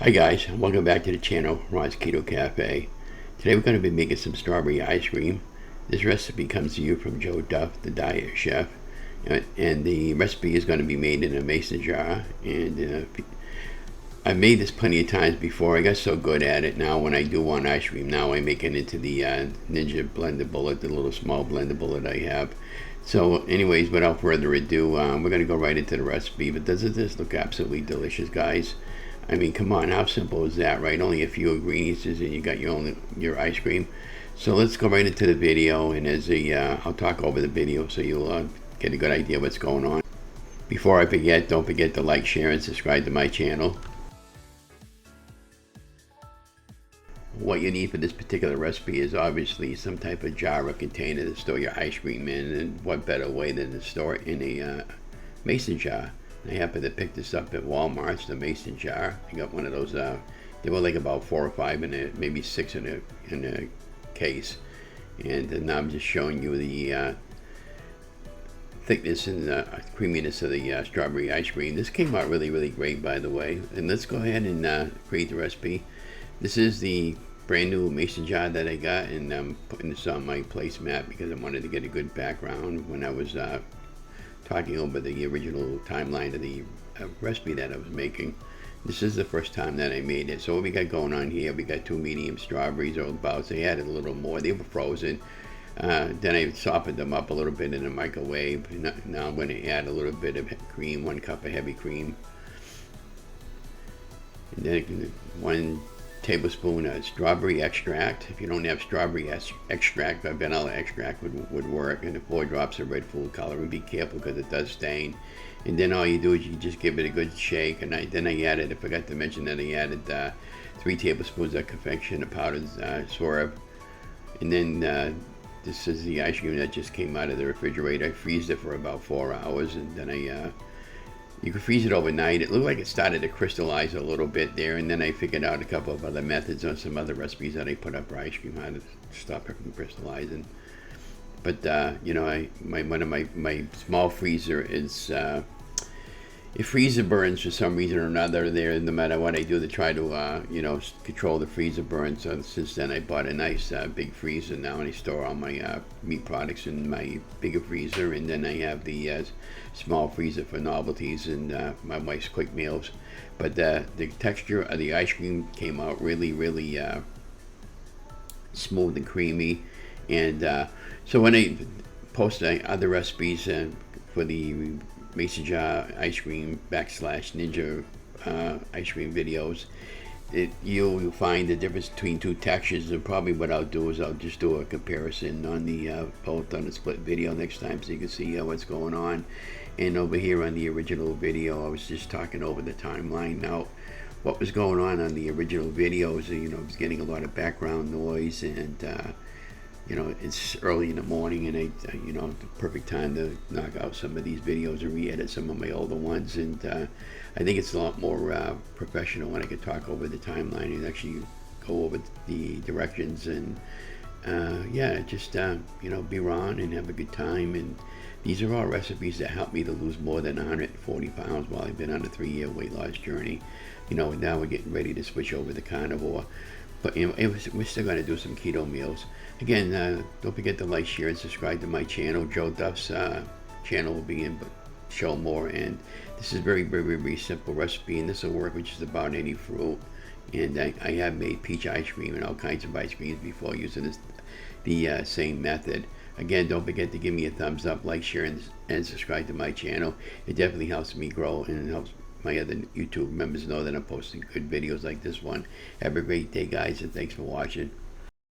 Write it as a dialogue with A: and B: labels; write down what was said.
A: Hi guys, welcome back to the channel, Ron's Keto Cafe. Today we're going to be making some strawberry ice cream. This recipe comes to you from Joe Duff, the diet chef. And the recipe is going to be made in a mason jar. And I've made this plenty of times before. I got so good at it now when I do want ice cream. Now I make it into the Ninja blender bullet, the little small blender bullet I have. So anyways, without further ado, we're going to go right into the recipe. But doesn't this look absolutely delicious, guys? I mean, come on, how simple is that, right? Only a few ingredients and you got your ice cream. So let's go right into the video, and I'll talk over the video so you'll get a good idea what's going on. Before I forget, don't forget to like, share, and subscribe to my channel. What you need for this particular recipe is obviously some type of jar or container to store your ice cream in, and what better way than to store it in a mason jar. I happened to pick this up at Walmart. It's the mason jar. I got one of those. They were like about 4 or 5 in it, maybe 6 in a case. And now I'm just showing you the thickness and creaminess of the strawberry ice cream. This came out really, really great, by the way. And let's go ahead and create the recipe. This is the brand new mason jar that I got, and I'm putting this on my placemat because I wanted to get a good background when I was talking over the original timeline of the recipe that I was making. This is the first time that I made it. So what we got going on here, we got 2 medium strawberries, or about, I added a little more. They were frozen. Then I softened them up a little bit in the microwave. Now I'm going to add a little bit of cream, 1 cup of heavy cream. And then 1 tablespoon of strawberry extract. If you don't have strawberry extract, vanilla extract would work, and 4 drops of red food coloring. Be careful because it does stain. And then all you do is you just give it a good shake. And then I added, I forgot to mention that I added 3 tablespoons of confectioner powdered swerve. And then this is the ice cream that just came out of the refrigerator. I freezed it for about 4 hours, and then you can freeze it overnight. It looked like it started to crystallize a little bit there, and then I figured out a couple of other methods on some other recipes that I put up for ice cream, how to stop it from crystallizing. But one of my small freezer is it freezer burns for some reason or another there, no matter what I do to try to control the freezer burn. So since then I bought a nice big freezer now, and I store all my meat products in my bigger freezer, and then I have the small freezer for novelties and my wife's quick meals. But the texture of the ice cream came out really, really smooth and creamy. And so when I post other recipes for the mason jar ice cream / ninja ice cream videos, you'll find the difference between 2 textures. And probably what I'll do is I'll just do a comparison on the both on the split video next time, so you can see what's going on. And over here on the original video, I was just talking over the timeline. Now, what was going on the original videos, I was getting a lot of background noise, and it's early in the morning, and the perfect time to knock out some of these videos or re-edit some of my older ones. And I think it's a lot more professional when I can talk over the timeline and actually go over the directions and just be Ron and have a good time. And these are all recipes that helped me to lose more than 140 pounds while I've been on a 3-year weight loss journey. Now we're getting ready to switch over to carnivore. But we're still going to do some keto meals. Again, don't forget to like, share, and subscribe to my channel. Joe Duff's channel will be in show more. And this is very, very, very simple recipe, and this will work with just about any fruit. And I have made peach ice cream and all kinds of ice creams before using the same method. Again, don't forget to give me a thumbs up, like, share, and subscribe to my channel. It definitely helps me grow, and it helps my other YouTube members know that I'm posting good videos like this one. Have a great day, guys, and thanks for watching.